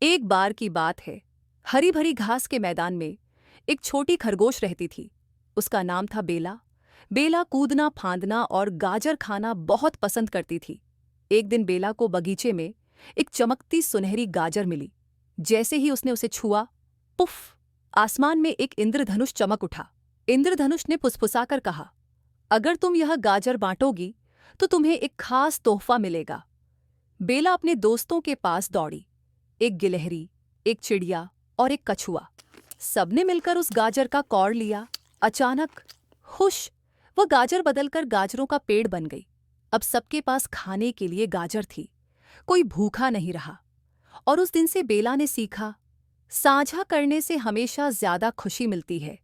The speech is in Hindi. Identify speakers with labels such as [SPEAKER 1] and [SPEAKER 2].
[SPEAKER 1] एक बार की बात है। हरी भरी घास के मैदान में एक छोटी खरगोश रहती थी। उसका नाम था बेला। बेला कूदना फांदना और गाजर खाना बहुत पसंद करती थी। एक दिन बेला को बगीचे में एक चमकती सुनहरी गाजर मिली। जैसे ही उसने उसे छुआ, पुफ! आसमान में एक इंद्रधनुष चमक उठा। इंद्रधनुष ने फुसफुसाकर कहा, अगर तुम यह गाजर बांटोगी तो तुम्हें एक खास तोहफा मिलेगा। बेला अपने दोस्तों के पास दौड़ी। एक गिलहरी, एक चिड़िया और एक कछुआ, सबने मिलकर उस गाजर का कौर लिया। अचानक हुश! वह गाजर बदलकर गाजरों का पेड़ बन गई। अब सबके पास खाने के लिए गाजर थी। कोई भूखा नहीं रहा। और उस दिन से बेला ने सीखा, साझा करने से हमेशा ज्यादा खुशी मिलती है।